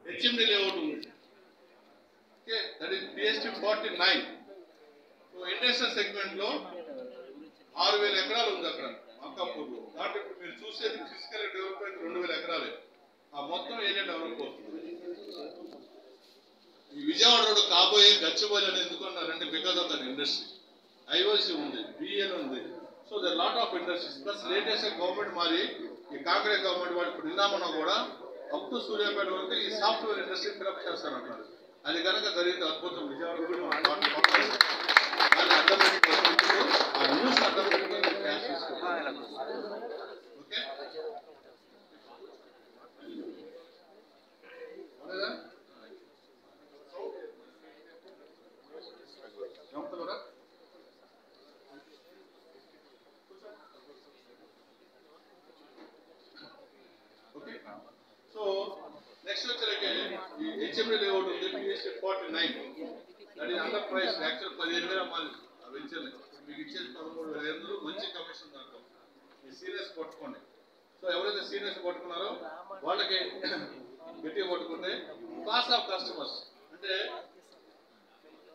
HMD layout ఉంది. Okay, that is PST 49. So industrial segment లో 6,000 ఎకరాలు ఉంది అక్కడ అక్కాపూర్లో. దాంట్లో ఇప్పుడు మీరు చూసేది ఫిజికల్ డెవలప్మెంట్ 2,000 ఎకరాలే. ఆ మొత్తం ఏరియా డెవలప్ అవుతుంది. ఈ విజయవాడ రోడ్డు కాబోయే గచ్చిబౌలి అని ఎందుకున్నారంటే because of that industry. IOC ఉంది, బిఎల్ ఉంది. So the lot of industries plus latest government మారి ఈ కాంగ్రెస్ గవర్నమెంట్ వాళ్ళు ఇప్పుడు నిన్నామన్నా కూడా అప్ టు సూర్యాపేట వరకు ఈ సాఫ్ట్వేర్ ఇండస్ట్రీ ఫిలప్ చేస్తారంటారు. అది కనుక జరిగితే అద్భుతం. విజయవాడ అర్థం ఆ న్యూస్ అర్థం పెట్టుకుని క్యాష్ తీసుకోవాలి. Okay, okay. సో నెక్స్ట్ వచ్చేసరికి ఈ హెచ్ఎండి లేఅవుట్ ఉంది PST 49. అది అండర్ ప్రైస్ యాక్చువల్ 15,000 అమ్మాలి ఆ వెంచర్. మీకు ఇచ్చేది 13,500. మంచి కమిషన్ దాంట్లో. ఈ సీనియర్స్ పట్టుకోండి. సో ఎవరైతే సీనియర్స్ పట్టుకున్నారో వాళ్ళకి గట్టిగా పట్టుకుంటే క్లాస్ ఆఫ్ కస్టమర్స్ అంటే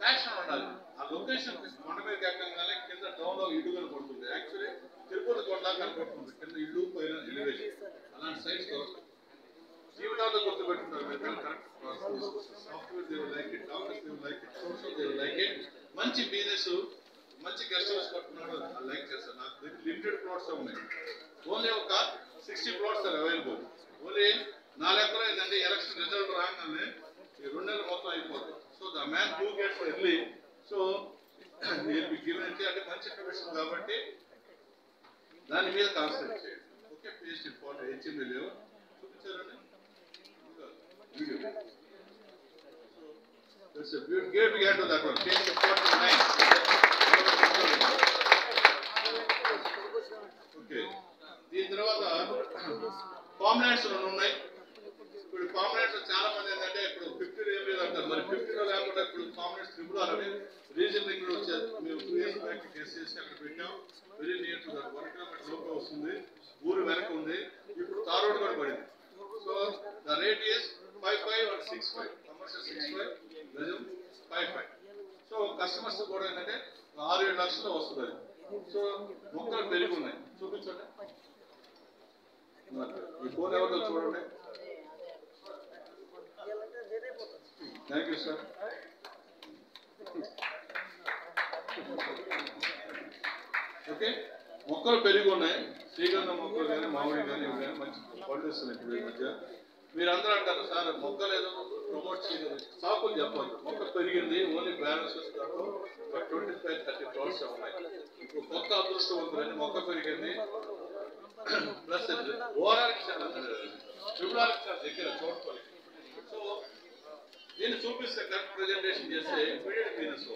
ప్యాషన్ ఉండాలి. ఆ లొకేషన్ కొండ మీద ఎక్కగానే కింద డౌన్ లో ఇల్లు పడుతుంది. యాక్చువల్లీ తిరుపతి కొండ కనపడుతుంది కింద ఇల్లు పైన ఎలివేషన్. అలాంటి సైట్స్ దొరకదు. జీవితాల్లో గుర్తుపెట్టుకుంటారు. సాఫ్ట్వేర్ దేవుడు లైక్ ఇట్, డాక్టర్స్ దేవుడు లైక్ ఇట్, సోషల్ దేవుడు లైక్ ఇట్. మంచి బిజినెస్, మంచి గెస్ట్ హౌస్ కట్టుకున్నాడు లైక్ చేస్తారు. నాకు లిమిటెడ్ ప్లాట్స్ ఉన్నాయి. ఓన్లీ ఒక 60 ప్లాట్స్ ఆర్ అవైలబుల్. ఓన్లీ 4 ఎకరాలు ఏంటంటే ఎలక్షన్ రిజల్ట్ రాగానే ఈ 2 నెలలు మొత్తం అయిపోతుంది. So the man two gets early. So given అంటే మంచి ప్రొఫెషన్ కాబట్టి దాని మీద కాన్సన్ట్రేట్ చేయండి. ఓకే, PST 40 హెచ్ఎండి లేవు చూపించారండి video. That's a beautiful. Give me hand to that one. PST 49. Okay, దీని తర్వాత కాంబినేట్స్ 2 ఉన్నాయి. ఇప్పుడు కాంబినేట్స్ చాలా మంది ఏంటంటే ఇప్పుడు 50 ఏం లేదు అంటారు. మరి 50లో లేకుండా ఇప్పుడు కాంబినేట్స్ ట్రిపుల్ ఆర్ అని రీజన్ రింగ్ రోడ్ వచ్చేది. మేము 2 years బ్యాక్ టెస్ట్ చేసి అక్కడ పెట్టాం. Very near to that 1 kilometer లోపల వస్తుంది. ఊరు వెనక ఉంది. ఇప్పుడు తార్ రోడ్ కూడా పడింది. So the rate is 55 and 65. Commercial 65, గజం 55. సో కస్టమర్స్ కూడా ఏంటంటే 6-7 లక్షలు వస్తుంది. సో మొక్కలు పెరిగి ఉన్నాయి. చూపించండి. ఈ ఫోన్ ఎవరితో చూడండి. Thank you sir. ఓకే, మొక్కలు పెరిగి ఉన్నాయి. శ్రీగంధం మొక్కలు కానీ మామిడి కానీ ఇవి కానీ మంచి పళ్ళు ఇస్తున్నాయి. ఇప్పుడు ఈ మధ్య మీరు అందరూ అంటారు సార్ మొక్కలు ఏదో ప్రమోట్ చేయలేదు. సాకులు చెప్పాలి. మొక్క పెరిగింది. ఓన్లీ బ్యాలెన్స్ దాంట్లో 25-30 ప్లాట్స్ ఉన్నాయి. ఇప్పుడు కొత్త అదృష్టవంతులని మొక్క పెరిగింది. ప్లస్ ఓవరాల్ ట్రిపుల్ దగ్గర చూడకోవాలి. సో దీన్ని చూపిస్తే కరెక్ట్ ప్రెజెంటేషన్ చేస్తే ఇమీడియట్ బిజినెస్.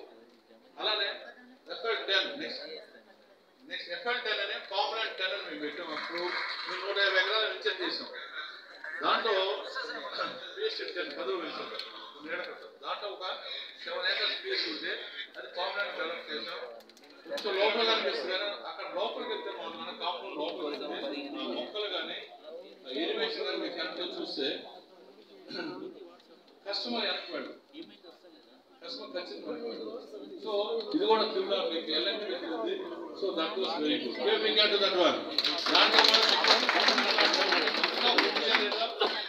అలానే FL10 నెక్స్ట్ FL10 అనే కాంబినెంట్ 10 అని మేము పెట్టాం. అప్పుడు మేము 150 ఎకరాల వెంచర్ చేసాం. దాంట్లో PST 10 10 వెంచర్ దాంట్లో ఒక 7 acres స్పేస్ ఉంటే అది కాంబినెంట్ డెవలప్ చేసాం. కొంచెం లోపల కనిపిస్తుంది కానీ అక్కడ లోపలికి వెళ్తే మన కాంపౌండ్ లోపల మొక్కలు కానీ ఎలివేషన్ కానీ మీకు కరెక్ట్గా చూస్తే కస్టమర్ వెనకబడి కస్టమర్ ఖచ్చితంగా. సో ఇది కూడా తిరుగుతా మీకు ఎలక్ట్రిక్ ఉంది. So that was very good. That one దాంట్లో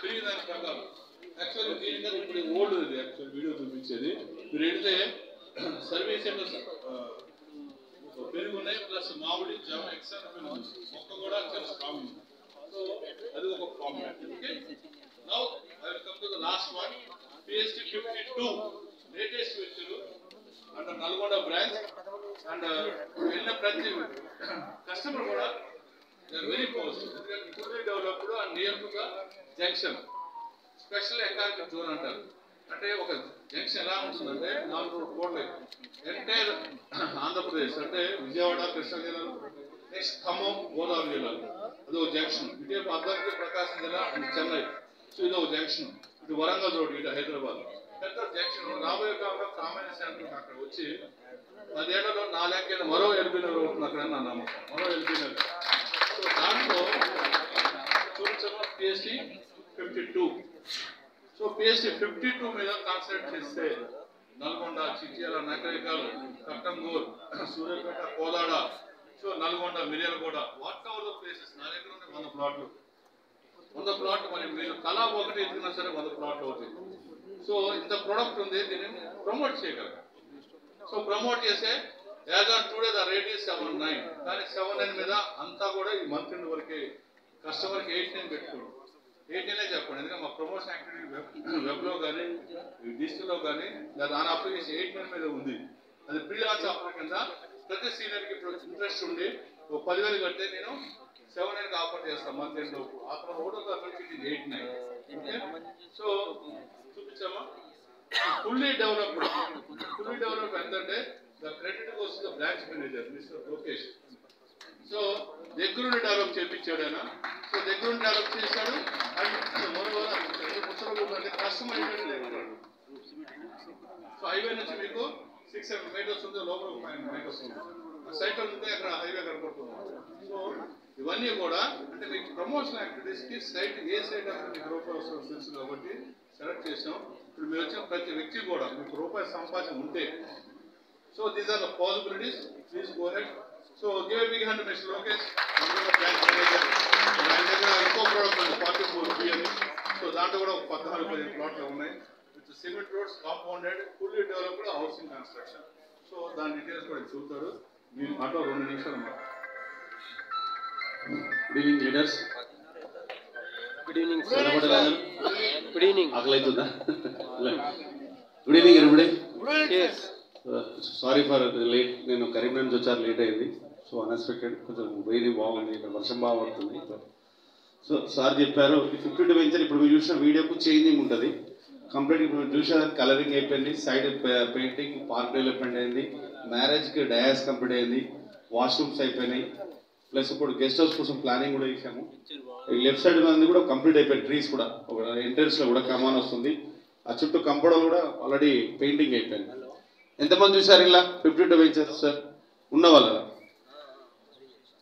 పెరిగిదాని ప్రకారం యాక్చువల్లీ దీనికన్నా ఇప్పుడు ఓల్డ్ ఇది యాక్చువల్ వీడియో చూపించేది. మీరు వెళ్తే సర్వీస్ సెంటర్స్ పెరుగు ఉన్నాయి. ప్లస్ మామిడి జామ ఎక్స్ట్రా మొక్క కూడా చాలా స్ట్రాంగ్ ఉంది. సో అది ఒక problem. Okay, now I will come to the last one. PST 52 latest venture and Nalgonda branch. And వెళ్ళిన ప్రతి కస్టమర్ కూడా వెరీ పాజిటివ్. ఎందుకంటే fully developed and near to the junction. Special economic zone అంటారు. అంటే ఒక జంక్షన్ ఎలా ఉంటుందంటే 4 కోట్ల ఎంటైర్ ఆంధ్రప్రదేశ్ అంటే విజయవాడ, కృష్ణా జిల్లాలు, నెక్స్ట్ ఖమ్మం, గోదావరి జిల్లాలు అదొక జంక్షన్. ఇటు అద్దంకి ప్రకాశం జిల్లా అండ్ చెన్నై. సో ఇది ఒక జంక్షన్. ఇటు వరంగల్ రోడ్, ఇటు హైదరాబాద్ పెద్ద జంక్షన్. రాబోయే కాలంలో సామాన్య సెంటర్ అక్కడ వచ్చి 10 ఏళ్లలో 4 ఏళ్ళ మరో LB నగర్ అవుతుంది అక్కడ నా నమ్మకం. మరో LB నగర్. సో దాంట్లో చూపించడం PST 52. సో పిఎస్సి 52 మీద కాన్సన్ట్రేట్ చేస్తే Nalgonda, Chityal, Nakrekal, Kattangur, Suryapet, Kodad, so Nalgonda, Miryalaguda, whatever the places నా దగ్గర ఉన్న 100 ప్లాట్లు 100 ప్లాట్ మరి మీరు తలా ఒకటి ఎత్తుకున్నా సరే 100 ప్లాట్లు అవుతాయి. సో ఇంత ప్రొడక్ట్ ఉంది, దీన్ని ప్రమోట్ చేయగలరు. సో ప్రమోట్ చేసే as on today the rate is 7.9, కానీ 7.9 మీద అంతా కూడా ఈ మంత్ ఎండ్ వరకే కస్టమర్కి 8.9 పెట్టుకోండి. 8.9 చెప్పండి, ఎందుకంటే మా ప్రమోషన్ యాక్టివిటీ వెబ్లో కానీ డిజిటల్లో కానీ దాని అప్లికేషన్ 8.9 మీద ఉంది. అది ప్రీ లాంచ్ ఆఫర్ కింద ప్రతి సీనియర్కి ఇప్పుడు ఇంట్రెస్ట్ ఉండి 10,000 కడితే నేను 7.9కి ఆఫర్ చేస్తాను మంత్ ఎండ్ లోపు. ఆ తర్వాత 1వ తారీఖు ఇది 8.9. ఓకే, సో చూపించామా? ఫుల్లీ డెవలప్డ్ ఎంతంటే the credit goes to the branch manager mister Lokesh. So దగ్గరుండి డెవలప్ చేయించాడు ఆయన. సో దగ్గరుండి డెవలప్ చేశాడు. అండ్ కస్టమర్ ఏంటంటే సో హైవే నుంచి మీకు 600 మీటర్స్ ఉంది, లోపల 500 మీటర్స్ ఉంది. సైకిల్ ఉంటే అక్కడ హైవే కనపడుతుంది. సో ఇవన్నీ కూడా అంటే మీకు ప్రమోషన్ యాక్టివిటీస్కి సైట్ ఏ సైట్ అంటే మీకు రూపాయలు వస్తుందో తెలుసు కాబట్టి సెలెక్ట్ చేసాం. ఇప్పుడు మీరు వచ్చిన ప్రతి వ్యక్తి కూడా మీకు రూపాయి సంపాదన ఉంటే so these are the possibilities. Please go head. So give a big hand mister Lokesh. ఆయన దగ్గర ఇంకో ప్రోడక్ట్ ఉంది 44B అని. సో దాంట్లో కూడా 14-15 ప్లాట్లు ఉన్నాయి. With cement roads, compounded, fully developed housing construction. So దాని డీటెయిల్స్ కూడా చూస్తారు. మీరు మాట 2 నిమిషాలు మాట. Good evening leaders. Good evening sir. Good evening. ఆకలి అవుతుందా? Good evening everybody. Sorry for late. నేను కరీంనగర్ నుంచి వచ్చారు, లేట్ అయింది. So unexpected. కొంచెం వెయిరీ బాగుంది, ఇక్కడ వర్షం బాగా పడుతుంది. సో సార్ చెప్పారు 52 వెంచర్ ఇప్పుడు మీరు చూసిన వీడియోకు చేంజింగ్ ఉంటుంది కంప్లీట్. ఇప్పుడు చూసిన కలరింగ్ అయిపోయింది, సైడ్ పెయింటింగ్, పార్క్ డెవలప్మెంట్ అయింది, మ్యారేజ్కి డయాస్ కంప్లీట్ అయింది, వాష్రూమ్స్ అయిపోయినాయి, ప్లస్ ఇప్పుడు గెస్ట్ హౌస్ కోసం ప్లానింగ్ కూడా చేసాము. లెఫ్ట్ సైడ్ మంది కూడా కంప్లీట్ అయిపోయింది. ట్రీస్ కూడా ఒక ఎంట్రన్స్లో కూడా కమాన్ వస్తుంది. ఆ చుట్టూ కంపౌండ్ కూడా ఆల్రెడీ పెయింటింగ్ అయిపోయింది. ఎంతమంది చూసారు ఇలా 52 వెంచర్స్ సార్? ఉన్న వాళ్ళ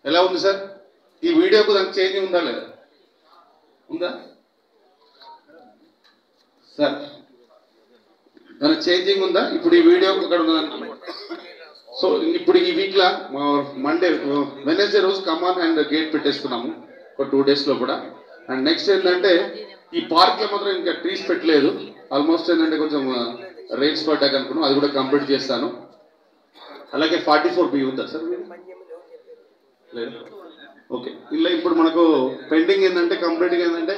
ఎలా ఉంది సార్? ఈ వీడియోకు దానికి చేంజింగ్ ఉందా లేదా? ఉందా సార్? దానికి చేంజింగ్ ఉందా? ఇప్పుడు ఈ వీడియోకు అక్కడ ఉందా? సో ఇప్పుడు ఈ వీక్లో మండే వెనస్డే రోజు కమాన్ అండ్ గేట్ పెట్టేస్తున్నాము ఒక 2 డేస్లో కూడా. అండ్ నెక్స్ట్ ఏంటంటే ఈ పార్క్లో మాత్రం ఇంకా ట్రీస్ పెట్టలేదు. ఆల్మోస్ట్ ఏంటంటే కొంచెం రేట్స్ పడ్డాక అనుకున్నాం, అది కూడా కంప్లీట్ చేస్తాను. అలాగే 44B ఉందా సార్? లేదు. ఓకే, ఇలా ఇప్పుడు మనకు పెండింగ్ ఏంటంటే కంప్లీట్గా ఏంటంటే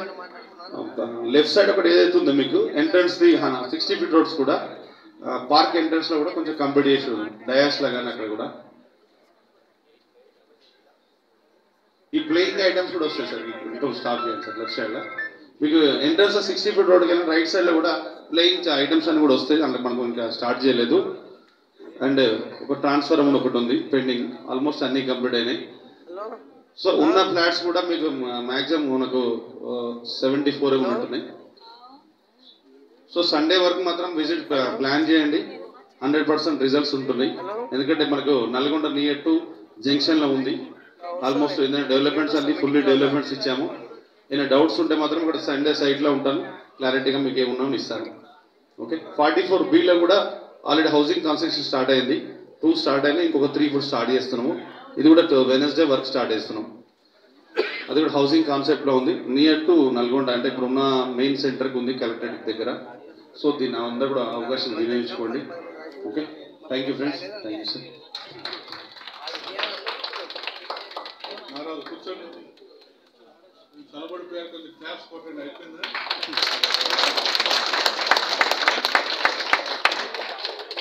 లెఫ్ట్ సైడ్ ఒకటి ఏదైతే ఉందో మీకు ఎంట్రన్స్ 60 ఫీట్ రోడ్స్ కూడా పార్క్ ఎంట్రన్స్ లో కూడా కొంచెం కంప్లీట్ చేసి డయాస్ లాగానే అక్కడ కూడా ఈ ప్లేయింగ్ ఐటమ్స్ కూడా వస్తాయి సార్. ఇంకా స్టాప్ చేయండి సార్. లెఫ్ట్ సైడ్ లో మీకు ఎంట్రన్స్ 60 ఫీట్ రోడ్ కానీ రైట్ సైడ్ లో కూడా ప్లేయింగ్ ఐటమ్స్ అని కూడా వస్తాయి. అందులో మనకు ఇంకా స్టార్ట్ చేయలేదు. అండ్ ఒక ట్రాన్స్ఫర్ ఒకటి ఉంది పెండింగ్. ఆల్మోస్ట్ అన్ని కంప్లీట్ అయినాయి. సో ఉన్న ఫ్లాట్స్ కూడా మీకు మ్యాక్సిమం మనకు 74 ఉంటున్నాయి. సో సండే వరకు మాత్రం విజిట్ ప్లాన్ చేయండి, 100% రిజల్ట్స్ ఉంటున్నాయి. ఎందుకంటే మనకు నల్గొండ నియర్ టు జంక్షన్లో ఉంది. ఆల్మోస్ట్ ఏంటంటే డెవలప్మెంట్స్ అన్ని ఫుల్లీ డెవలప్మెంట్స్ ఇచ్చాము. ఏమైనా డౌట్స్ ఉంటే మాత్రం ఇక్కడ సండే సైట్లో ఉంటాను, క్లారిటీగా మీకు ఏమున్నామని ఇస్తాను. ఓకే, 44Bలో కూడా ఆల్రెడీ హౌసింగ్ కన్స్ట్రక్షన్ స్టార్ట్ అయింది. 2 స్టార్ట్ అయినా ఇంకొక 3 ఇప్పుడు స్టార్ట్ చేస్తున్నాము. ఇది కూడా వెనస్డే వర్క్ స్టార్ట్ చేస్తున్నాం. అది కూడా హౌసింగ్ కాన్సెప్ట్లో ఉంది. నియర్ టు నల్గొండ అంటే ఇప్పుడున్న మెయిన్ సెంటర్కి ఉంది, కలెక్టరేట్ దగ్గర. సో దీన్ని అందరూ కూడా అవకాశం వినియోగించుకోండి. Okay, thank you friends. Thank you sir. కూర్చోండి, చలబడిపోయారు, కొంచెం క్లాప్స్ కొట్టండి. అయిపోయిందా?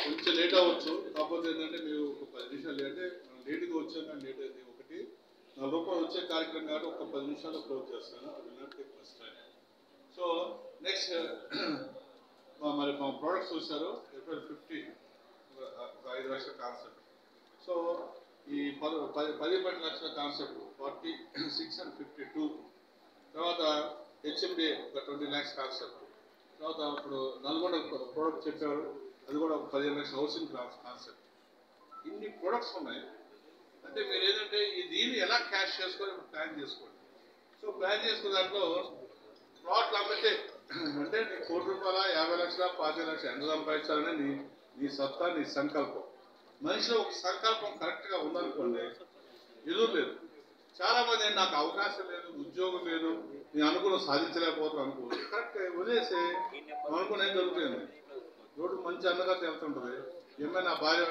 కొంచెం లేట్ అవ్వచ్చు, కాకపోతే ఏంటంటే మీరు ఒక 10 నిమిషాలు అంటే లేట్గా వచ్చాక లేట్ అయింది. ఒకటి ₹4 వచ్చే కార్యక్రమం కాబట్టి ఒక 10 నిమిషాల్లో క్లోజ్ చేస్తాను. First time. సో నెక్స్ట్ మరి మా ప్రోడక్ట్స్ చూసారు. April 50 ఒక 5 లక్షల కాన్సెప్ట్. సో ఈ 10-12 లక్షల కాన్సెప్ట్ 46 and 52. తర్వాత HMD ఒక 20 lakhs కాన్సెప్ట్. తర్వాత ఇప్పుడు నల్గొండ ప్రోడక్ట్ చెప్పారు, అది కూడా 15 లక్షల హౌసింగ్ కాన్సెప్ట్. ఇన్ని ప్రొడక్ట్స్ ఉన్నాయి. అంటే మీరు ఏంటంటే దీన్ని ఎలా క్యాష్ చేసుకొని ప్లాన్ చేసుకోండి. సో ప్లాన్ చేసుకున్న దాంట్లో ప్లాట్లు అమ్మితే అంటే నీ ₹1,00,00,000 50 లక్షల 25 లక్షలు ఎంత సంపాదించాలని నీ సత్తా నీ సంకల్పం. మనిషిలో ఒక సంకల్పం కరెక్ట్గా ఉందనుకోండి ఎదురు లేదు. చాలా మంది నాకు అవకాశం లేదు, ఉద్యోగం లేదు, నేను అనుకున్న సాధించలేకపోతాను అనుకో కరెక్ట్ వదిలేసి అనుకున్న ఏం జరుగుతుంది. రోడ్డు మంచి అన్నగా వెళ్తుంటుంది, ఏమైనా భార్య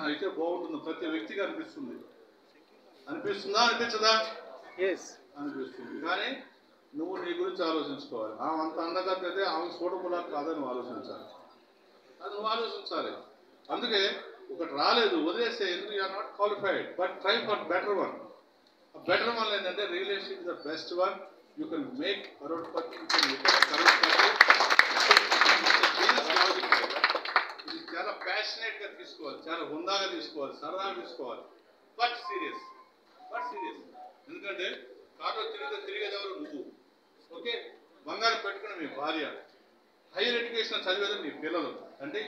అయితే బాగుంటుంది ప్రతి వ్యక్తికి అనిపిస్తుంది. అనిపిస్తుందా అనిపించదా? అనిపిస్తుంది. కానీ నువ్వు నీ గురించి ఆలోచించుకోవాలి. ఆమె అంత అందగత్త అయితే ఆమె సూటబులా కాదని ఆలోచించాలి. అది నువ్వు ఆలోచించాలి. అందుకే ఒకటి రాలేదు వదిలేస్తే ఎందుకు you're not qualified, but try for better one. Better one ఏంటంటే realisation is the best one. You can make crorepati, ఇది చాలా ప్యాషనేట్ గా తీసుకోవాలి, చాలా హుందాగా తీసుకోవాలి, సరదాగా తీసుకోవాలి. But serious. ఎందుకంటే కాటో తిరిగేదెవరు నువ్వు. ఓకే, బంగారం పెట్టుకుని మీ భార్య, హైయర్ ఎడ్యుకేషన్ చదివేది నీ పిల్లలు. అంటే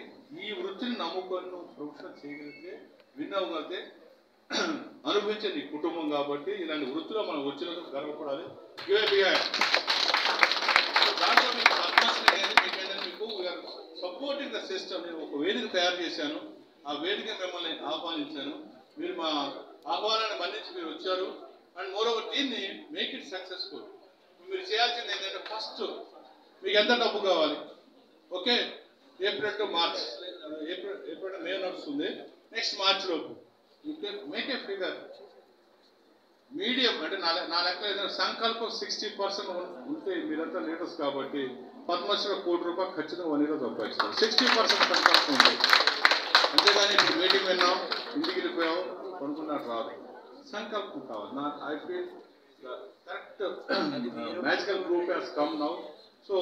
ఈ వృత్తిని నమ్ముకొని నువ్వు ప్రొఫెషన్ చేయగలిగితే, విన్ అవ్వగలిగితే అనుభవించే నీ కుటుంబం. కాబట్టి ఇలాంటి వృత్తిలో మనం వచ్చినందుకు గర్వపడాలి. దాంట్లో మీకు పద్మశ్రీ అనేది మీకు సపోర్టింగ్ ద సిస్టమ్. నేను ఒక వేదిక తయారు చేశాను, ఆ వేదిక మిమ్మల్ని ఆహ్వానించాను. మీరు మా ఆహ్వానాన్ని మన్నించి మీరు వచ్చారు. అండ్ మోరోవర్ దీన్ని మేక్ ఇట్ సక్సెస్ఫుల్. మీరు చేయాల్సింది ఏంటంటే ఫస్ట్ మీకు ఎంత డబ్బు కావాలి. Okay, April to March, April May నడుస్తుంది, నెక్స్ట్ మార్చ్ లోపు మేక్ ఏ ఫిగర్ మీడియం. అంటే నా లెక్క ఏదైనా సంకల్పం 60% ఉంటే మీరంతా లీడర్స్ కాబట్టి పద్మశ్రీ ₹1,00,00,000 ఖచ్చితంగా 1 year సంపాదిస్తారు. 60% సంకల్పం ఉంది. అంతేగాని ఇప్పుడు మీటింగ్ విన్నాం, ఇంటికి వెళ్ళిపోయాం కొనుక్కున్నట్టు రాదు. సంకల్పం కావాలి. I feel correct magical group has come now. So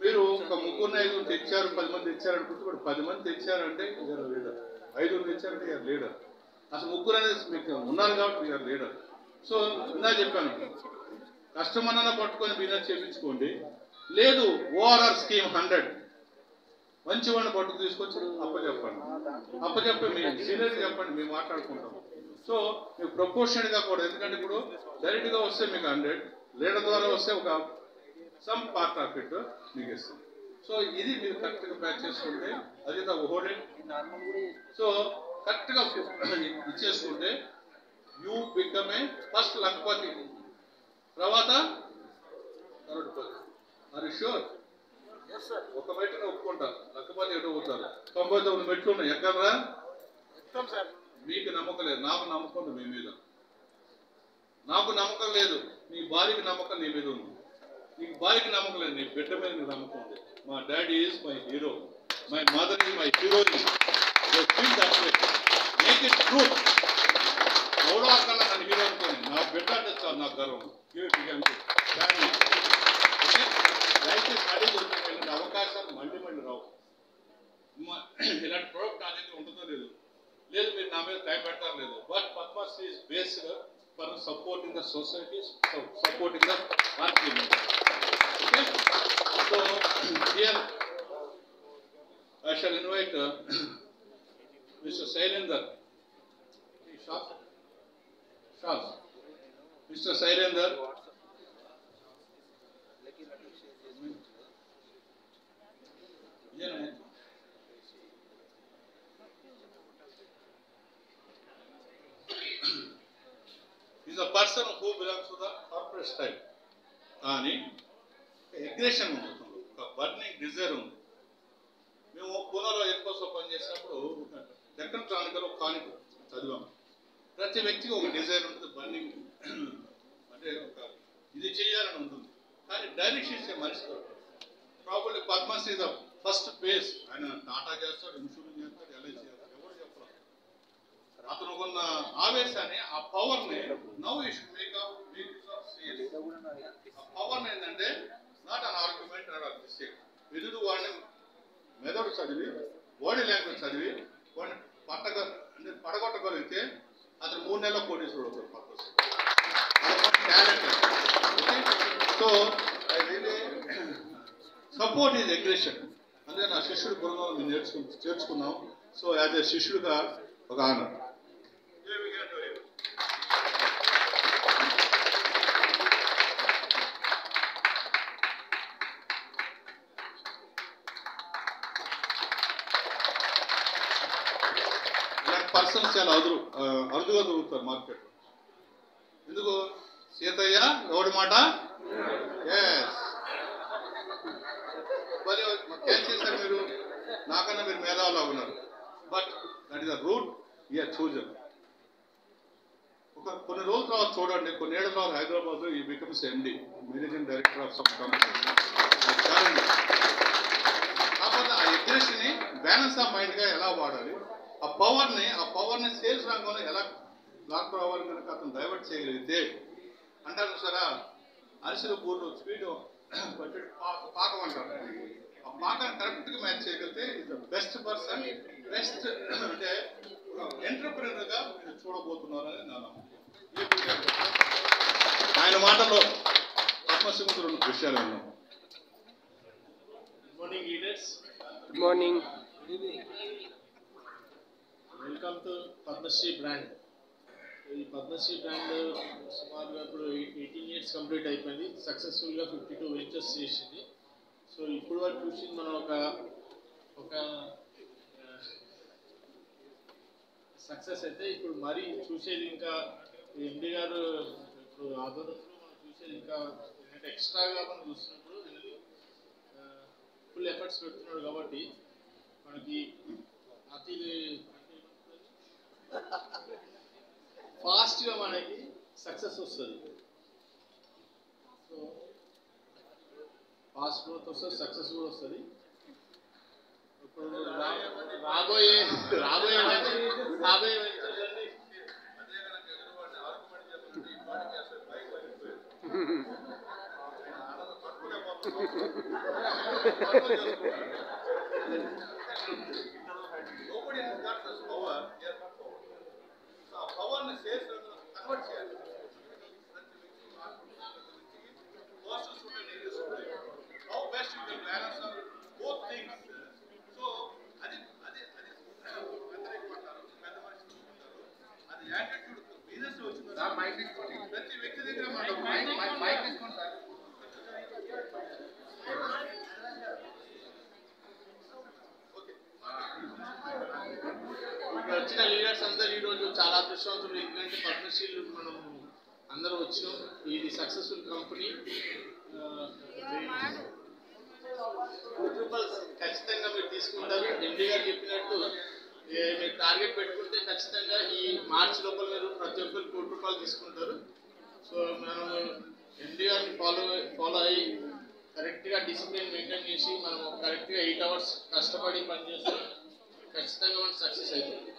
మీరు ఒక 3-5 తెచ్చారు, 10 మంది తెచ్చారు అనుకుంటే, 10 మంది తెచ్చారంటే యూఆర్ లీడర్, 5 తెచ్చారంటే యూఆర్ లీడర్. అసలు 3 అనేది మీకు ఉన్నారు కాబట్టి యూఆర్ లీడర్. సో ఇందా చెప్పాను, కష్టమన్నా పట్టుకొని బిజినెస్ చేయించుకోండి. లేదు ఓఆర్ఆర్ స్కీమ్ 100 మంచి వాడిని పట్టుకు తీసుకొచ్చి అప్పచెప్పి మీ సీనియర్ చెప్పండి, మేము మాట్లాడుకుంటాం. సో మీకు ప్రపోర్షనల్ గా కూడా, ఎందుకంటే ఇప్పుడు డైరెక్ట్ గా వస్తే మీకు 100, లీడర్ ద్వారా వస్తే ఒక సమ్ పార్ట్ ఆఫ్ ఇట్ మీకు ఇస్తుంది. సో ఇది మీరు కరెక్ట్ గా ప్యాక్ చేసుకుంటే అది హోల్డ్. సో కరెక్ట్ గా ఇచ్చేసుకుంటే you become a first lakhpati, తర్వాత కరోడ్పతి. Are you sure? ఒక మెట్టును ఒప్పుకుంటా, లక్పతి ఎటు పోతారు. 99 మెట్లు ఉన్నాయి, ఎక్కడరా? మీకు నమ్మకం లేదు, నాకు నమ్మకం ఉంది మీ మీద. నాకు నమ్మకం లేదు, నీ భార్యకి నమ్మకం నీ మీద ఉంది. నీకు భార్యకి నమ్మకం లేదు, నీ బిడ్డ మీద నీకు నమ్మకం ఉంది. మా daddy is my hero, my mother is my heroine. Make it true. ఎవడో అక్కడ నన్ను హీరో అనుకోని, నా బిడ్డ అంటే చాలు నాకు గర్వం. దయచేసి అడిగి దొరికిన అవకాశాలు మళ్ళీ రావు. ఇలాంటి ప్రోడక్ట్ నా దగ్గర ఉంటుందో లేదు, మీరు నా మీద టైం పెడతారు లేదు. But Padmashri is based for supporting the society, supporting the party. Okay, so here I shall invite Mr. Sailendar. Mr. Sailendar. He is a person who belongs to the corporate style. కానీ aggression ఉంది, ఒక burning desire ఉంది. మేము పూనాలో ఎక్కువ పనిచేసినప్పుడు Deccan Chronicle ఒక కానిక చదివాము. ప్రతి వ్యక్తికి ఒక డిజైర్ ఉంటుంది, బర్నింగ్ అంటే ఒక ఇది చేయాలని ఉంటుంది. కానీ డైరెక్షన్ ఇచ్చే మనిషి probably Padmashri the first base. ఆయన టాటా చేస్తాడు, ఇన్సూరెన్స్ చేస్తాడు, ఎల్ఐసి చేస్తాడు, ఎవరు చెప్పాలి. అతను కొన్న ఆవేశాన్ని, ఆ పవర్ని now you should make up ఆ పవర్ని ఏంటంటే నాట్ అన్ ఆర్గ్యుమెంట్ ఎదురు వాడిని మెదడు చదివి, బాడీ లాంగ్వేజ్ చదివి వాడిని పడగొట్టగలిగితే అతను 3 నెలల కోటీశ్వరుడు అవుతాడు. Purpose talent. So I really support is aggression. అంటే నా శిష్యుడు బృందంలో మేము చేర్చుకున్నాం. సో యాజ్ ఏ శిష్యుడిగా ఒక ఆనర్. పర్సన్స్ చాలా అరుదుగా దొరుకుతారు మార్కెట్. ఎందుకు? సీతయ్య ఎవరి మాట? ఎస్. మరి ఏం చేశారు మీరు? నాకన్నా మీరు మేధావులా ఉన్నారు. But that is the route you are chosen. కొన్ని రోజుల తర్వాత చూడండి, కొన్ని ఏళ్ళ తర్వాత హైదరాబాద్ ఈ becomes MD, managing director of some company. కాకపోతే ఆ అగ్రెషన్ ని బ్యాలెన్స్ ఆఫ్ మైండ్ గా ఎలా వాడాలి, ఆ పవర్ని సేల్స్ రంగంలో ఎలా లాక్ రావాలి కనుక అతను డైవర్ట్ చేయగలిగితే అంటారు సరే, అరిసెల పూర్లు స్పీడ్ పాకం అంటారు. ఆ పాకాన్ని కరెక్ట్ గా మ్యాచ్ చేయగలిగితే is the best person, best అంటే ఎంటర్ప్రెన్యూర్ గా మీరు చూడబోతున్నారని నా నమ్మకం. ఆయన మాటల్లో పద్మశ్రీ రెండు విషయాలు విన్నాం. Good morning leaders. Good morning. Welcome to Padmashri brand. ఈ పద్మశ్రీ బ్రాండ్ సుమారుగా ఇప్పుడు 18 years కంప్లీట్ అయిపోయింది. సక్సెస్ఫుల్గా 52 వెంచర్స్ చేసింది. సో ఇప్పుడు వరకు చూసింది మనం ఒక సక్సెస్ అయితే ఇప్పుడు మరీ చూసేది ఇంకా ఎండి గారు ఇప్పుడు ఆధ్వర్యంలో మనం చూసేది ఇంకా ఎక్స్ట్రాగా మనం చూస్తున్నప్పుడు ఫుల్ ఎఫర్ట్స్ పెడుతున్నాడు కాబట్టి మనకి అతి ఫాస్ట్గా మనకి సక్సెస్ వస్తుంది. సో ఫాస్ట్ గ్రోత్ వస్తుంది, సక్సెస్ కూడా వస్తుంది. ఇప్పుడు రాబోయే Nobody has got this power. They are not power. So a power ని సేల్స్ కన్వర్ట్ చేయాలి. How best you can balance both things. So అది యాటిట్యూడ్ బిజినెస్ వచ్చింది. ప్రతి వ్యక్తి దగ్గర మైక్ తీసుకోండి సార్. వచ్చిన లీడర్స్ అందరూ ఈరోజు చాలా అదృష్టవంతులు. ఎందుకంటే పద్మశ్రీలు మనం అందరూ వచ్చినాం. ఇది సక్సెస్ఫుల్ కంపెనీ. ఖచ్చితంగా మీరు తీసుకుంటారు. ఎండి గారు చెప్పినట్టు మీరు టార్గెట్ పెట్టుకుంటే ఖచ్చితంగా ఈ మార్చి లోపల మీరు ప్రతి ఒక్కరు ₹1,00,00,000 తీసుకుంటారు. సో మనం ఎండి గారిని ఫాలో అయ్యి కరెక్ట్గా డిసిప్లిన్ మెయింటైన్ చేసి మనం కరెక్ట్గా 8 hours కష్టపడి పనిచేస్తే ఖచ్చితంగా మనం సక్సెస్ అవుతుంది.